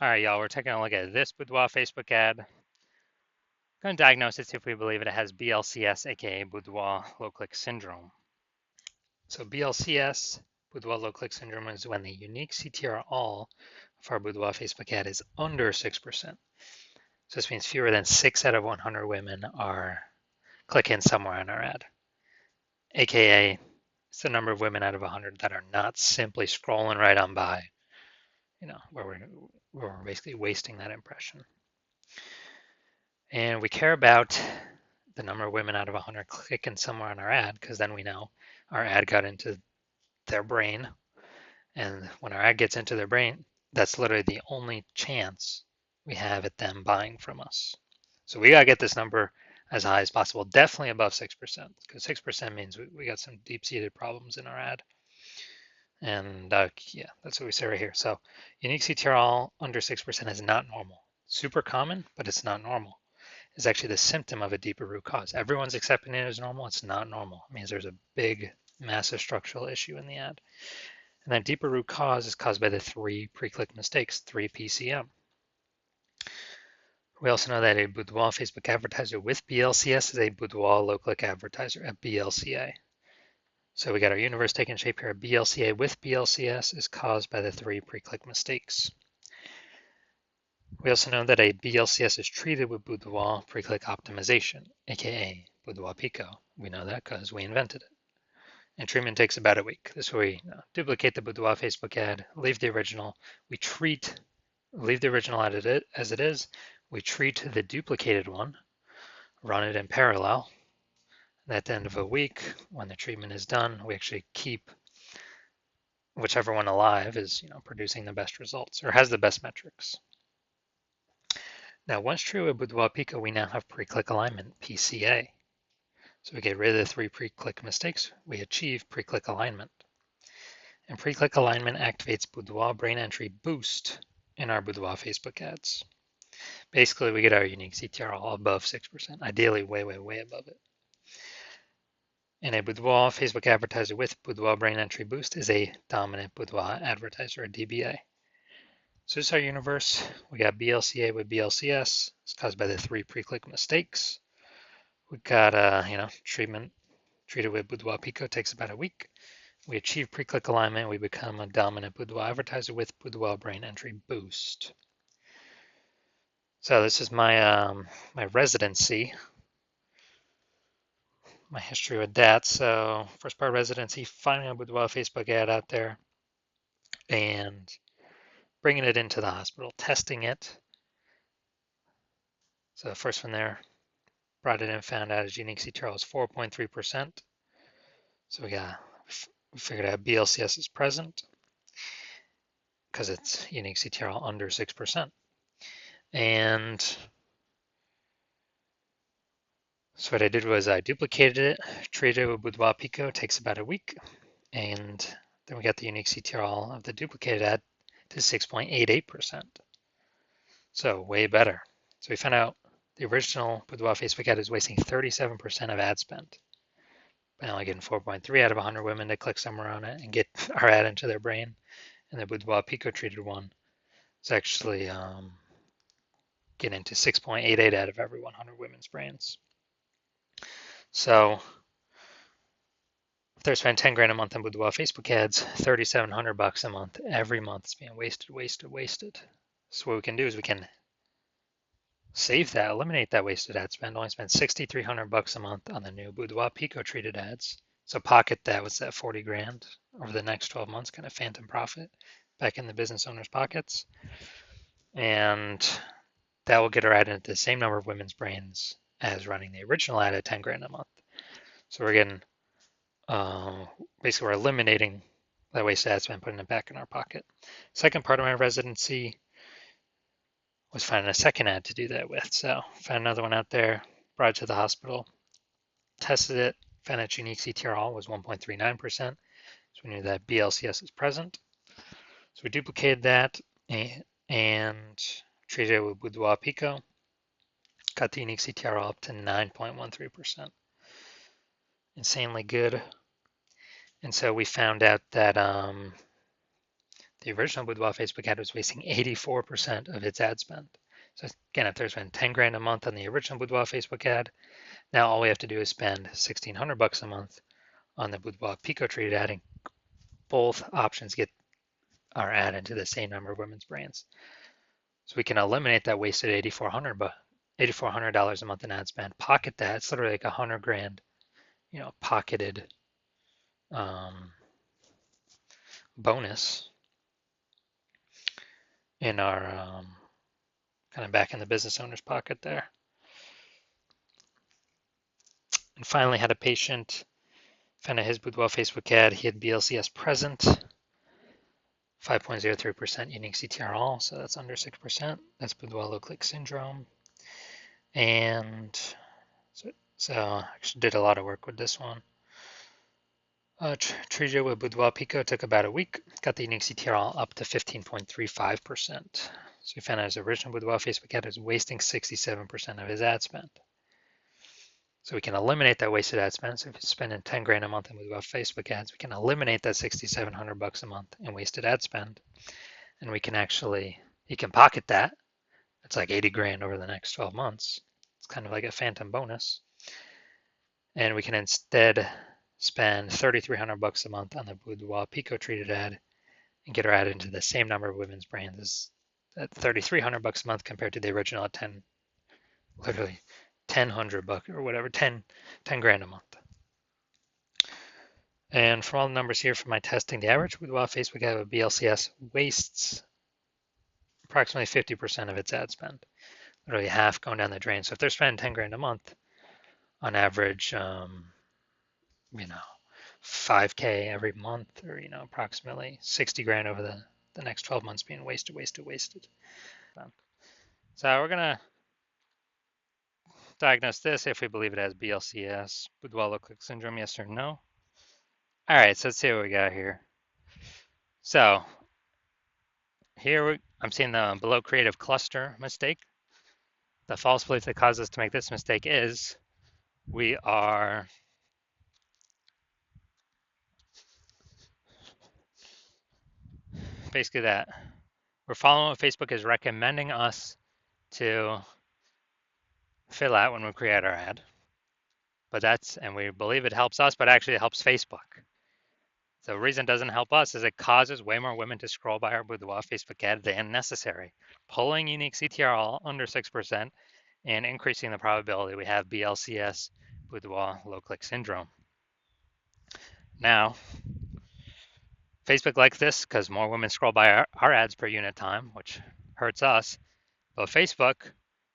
All right, y'all, we're taking a look at this boudoir Facebook ad. Going to diagnose it, see if we believe it has BLCS, aka boudoir low click syndrome. So BLCS, boudoir low click syndrome, is when the unique CTR all of our boudoir Facebook ad is under 6%. So this means fewer than 6 out of 100 women are clicking somewhere on our ad, aka it's the number of women out of 100 that are not simply scrolling right on by, where we're basically wasting that impression. And we care about the number of women out of 100 clicking somewhere on our ad, because then we know our ad got into their brain. And when our ad gets into their brain, that's literally the only chance we have at them buying from us. So we got to get this number as high as possible, definitely above 6%, because 6% means we got some deep-seated problems in our ad. And yeah, that's what we say right here. So unique CTRL under 6% is not normal. Super common, but it's not normal. Is actually the symptom of a deeper root cause. Everyone's accepting it as normal. It's not normal. It means there's a big, massive structural issue in the ad. And that deeper root cause is caused by the 3 pre-click mistakes, 3 PCM. We also know that a boudoir Facebook advertiser with BLCS is a boudoir low-click advertiser, a BLCA. So we got our universe taking shape here. A BLCA with BLCS is caused by the 3 pre-click mistakes. We also know that a BLCS is treated with boudoir pre-click optimization, aka boudoir Pico. We know that because we invented it. And treatment takes about a week. This way we duplicate the boudoir Facebook ad, leave the original. Leave the original as it is. We treat the duplicated one, run it in parallel. And at the end of a week, when the treatment is done, we actually keep whichever one alive is producing the best results or has the best metrics. Now, once true with boudoir Pico, we now have pre-click alignment, PCA. So we get rid of the 3 pre-click mistakes. We achieve pre-click alignment. And pre-click alignment activates boudoir brain entry boost in our boudoir Facebook ads. Basically, we get our unique CTR all above 6%, ideally way, way, way above it. And a boudoir Facebook advertiser with boudoir brain entry boost is a dominant boudoir advertiser, a DBA. So this is our universe. We got BLCA with BLCS. It's caused by the 3 pre-click mistakes. We got treated with boudoir Pico, takes about a week. We achieve pre-click alignment. We become a dominant boudoir advertiser with boudoir brain entry boost. So this is my my residency, my history with that. So first part of residency, finding a boudoir Facebook ad out there and bringing it into the hospital, testing it. So first from there, brought it in, found out its unique CTR was 4.3%. So we figured out BLCS is present because it's unique CTR under 6%. And so what I did was I duplicated it, treated it with boudoir Pico, takes about a week, and then we got the unique CTR of the duplicated ad to 6.88%. So way better. So we found out the original boudoir Facebook ad is wasting 37% of ad spend by only getting 4.3 out of 100 women to click somewhere on it and get our ad into their brain. And the boudoir Pico treated one is actually getting to 6.88 out of every 100 women's brains. So if they're spending 10 grand a month on boudoir Facebook ads, 3,700 bucks a month, every month is being wasted. So what we can do is we can save that, eliminate that wasted ad spend, only spend 6,300 bucks a month on the new boudoir Pico treated ads. So pocket that, what's that, 40 grand over the next 12 months, kind of phantom profit back in the business owner's pockets. And that will get our ad into the same number of women's brains as running the original ad at 10 grand a month. So we're getting, basically we're eliminating that wasted ad spend, putting it back in our pocket. Second part of my residency was finding a second ad to do that with. So found another one out there, brought it to the hospital, tested it, found its unique CTR was 1.39%. So we knew that BLCS is present. So we duplicated that and treated it with boudoir Pico, got the unique CTR up to 9.13%. Insanely good. And so we found out that the original boudoir Facebook ad was wasting 84% of its ad spend. So again, if there's been 10 grand a month on the original boudoir Facebook ad, now all we have to do is spend 1,600 bucks a month on the boudoir Pico treated ad, and both options get our ad into the same number of women's brands. So we can eliminate that wasted $8,400 a month in ad spend, pocket that. It's literally like 100 grand, pocketed bonus in our kind of back in the business owner's pocket there. And finally, had a patient found out his boudoir Facebook ad. He had BLCS present, 5.03% unique CTR all, so that's under 6%. That's boudoir low click syndrome. And so I actually did a lot of work with this one. Treated with boudoir Pico took about a week, got the unique CTR all up to 15.35%. So we found out his original boudoir Facebook ad is wasting 67% of his ad spend. So we can eliminate that wasted ad spend. So if you're spending 10 grand a month in boudoir Facebook ads, we can eliminate that 6,700 bucks a month in wasted ad spend. And we can actually, he can pocket that. It's like 80 grand over the next 12 months. It's kind of like a phantom bonus. And we can instead spend 3,300 bucks a month on the boudoir Pico treated ad and get our ad into the same number of women's brands as at 3,300 bucks a month compared to the original at 10, literally 1,000 bucks or whatever, 10 grand a month. And from all the numbers here from my testing, the average boudoir Facebook ad with BLCS wastes approximately 50% of its ad spend, literally half going down the drain. So if they're spending 10 grand a month, on average, 5K every month, or approximately 60 grand over the next 12 months being wasted. So we're gonna diagnose this if we believe it has BLCS, boudoir low click syndrome, yes or no. All right, so let's see what we got here. So here I'm seeing the below creative cluster mistake. The false belief that caused us to make this mistake is we are basically that we're following what Facebook is recommending us to fill out when we create our ad. But and we believe it helps us, but actually it helps Facebook. The reason it doesn't help us is it causes way more women to scroll by our boudoir Facebook ad than necessary, pulling unique CTR under 6% and increasing the probability we have BLCS, boudoir low click syndrome. Now, Facebook likes this because more women scroll by our ads per unit time, which hurts us. But Facebook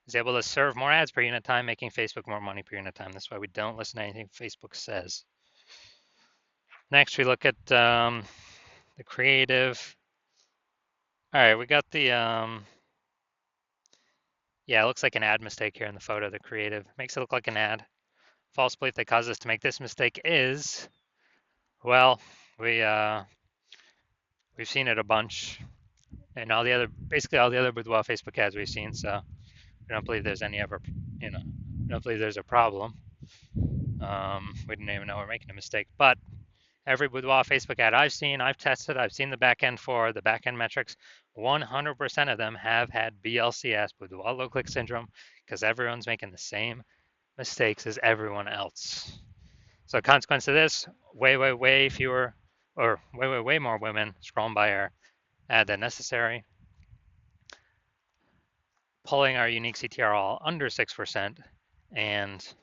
is able to serve more ads per unit time, making Facebook more money per unit time. That's why we don't listen to anything Facebook says. Next, we look at the creative. All right, we got the, yeah, it looks like an ad mistake here in the photo. The creative makes it look like an ad. False belief that causes us to make this mistake is, well, we've seen it a bunch, and basically all the other boudoir Facebook ads we've seen. So we don't believe there's we don't believe there's a problem. We didn't even know we're making a mistake. But every boudoir Facebook ad I've seen, I've tested, I've seen the back end for the back end metrics. 100% of them have had BLCS, boudoir low click syndrome, because everyone's making the same mistakes as everyone else. So, consequence of this, way fewer, or way more women scrolling by our ad than necessary, pulling our unique CTR all under 6%, and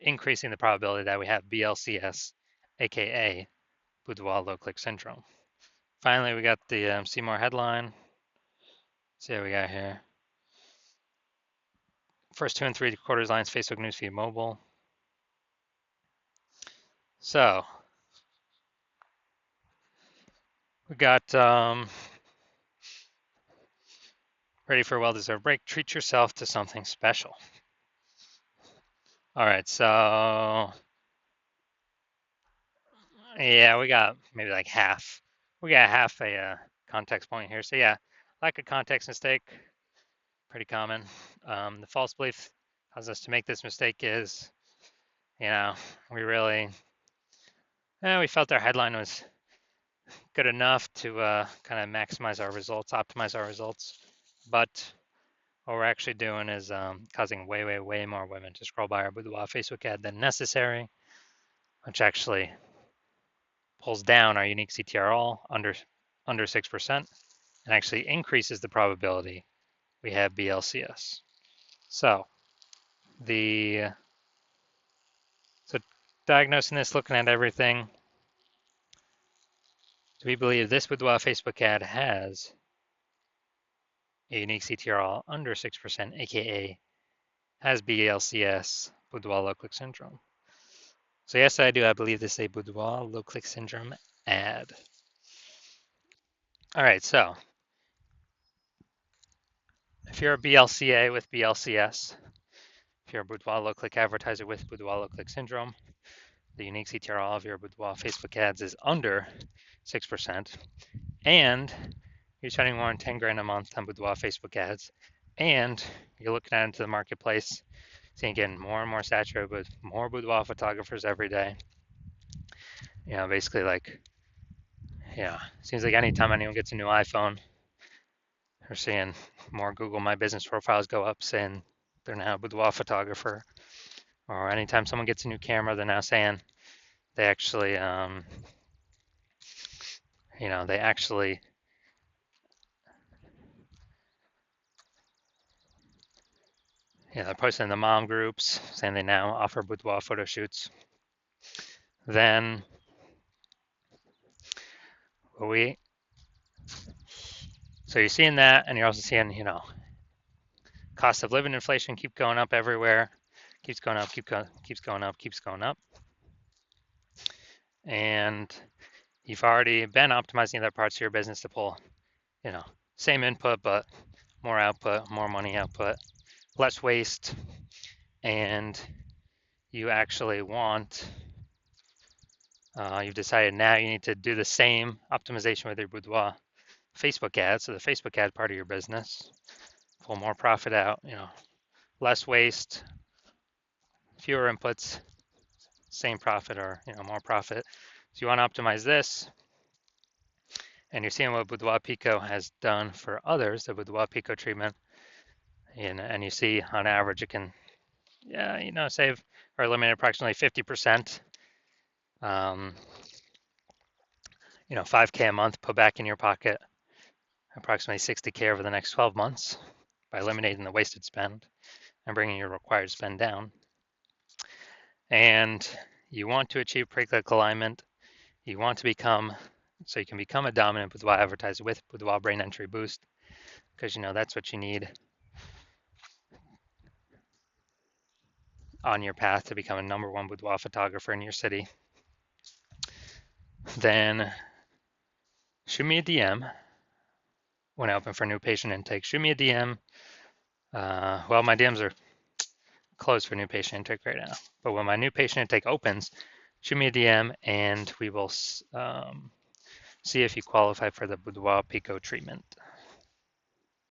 increasing the probability that we have BLCS, aka boudoir low click syndrome. Finally, we got the see more headline. Let's see what we got here. First 2 and 3 quarters lines, Facebook newsfeed mobile. So we got ready for a well-deserved break. Treat yourself to something special. All right, so yeah, we got maybe like half. We got half a context point here. So yeah, lack of context mistake, pretty common. The false belief causes us to make this mistake is, we felt our headline was good enough to kind of maximize our results, optimize our results. But what we're actually doing is causing way, way, way more women to scroll by our boudoir Facebook ad than necessary, which actually pulls down our unique CTRL under 6% and actually increases the probability we have BLCS. So so diagnosing this, looking at everything, do we believe this boudoir Facebook ad has a unique CTRL under 6%, aka has BLCS, boudoir low click syndrome? So yes, I do. I believe this is a boudoir low click syndrome ad. All right, so if you're a BLCA with BLCS, if you're a boudoir low click advertiser with boudoir low click syndrome, the unique CTRL of your boudoir Facebook ads is under 6%, and you're spending more than 10 grand a month on boudoir Facebook ads, and you're looking out into the marketplace, seeing again more and more saturated with more boudoir photographers every day. You know, basically like, yeah, seems like anytime anyone gets a new iPhone, we're seeing more Google My Business profiles go up saying they're now a boudoir photographer. Or anytime someone gets a new camera, they're now saying they actually, they're posting in the mom groups saying they now offer boudoir photo shoots. Then so you're seeing that, and you're also seeing, cost of living inflation keep going up everywhere, keeps going up, keeps going up, keeps going up. And you've already been optimizing other parts of your business to pull, same input, but more output, more money output, less waste. And you actually you've decided now you need to do the same optimization with your boudoir Facebook ads. So the Facebook ad part of your business, pull more profit out, less waste, fewer inputs, same profit or, more profit. So you want to optimize this. And you're seeing what Boudoir Pico has done for others, the Boudoir Pico treatment. And you see on average it can, save or eliminate approximately 50%. 5K a month put back in your pocket, approximately 60K over the next 12 months by eliminating the wasted spend and bringing your required spend down. And you want to achieve pre-click alignment. You want to become, so you can become a dominant boudoir advertiser with Boudoir Brain Entry Boost, because that's what you need on your path to become a #1 boudoir photographer in your city. Then shoot me a DM when I open for new patient intake. Shoot me a DM. Well, my DMs are closed for new patient intake right now, but when my new patient intake opens, shoot me a DM and we will see if you qualify for the Boudoir Pico treatment.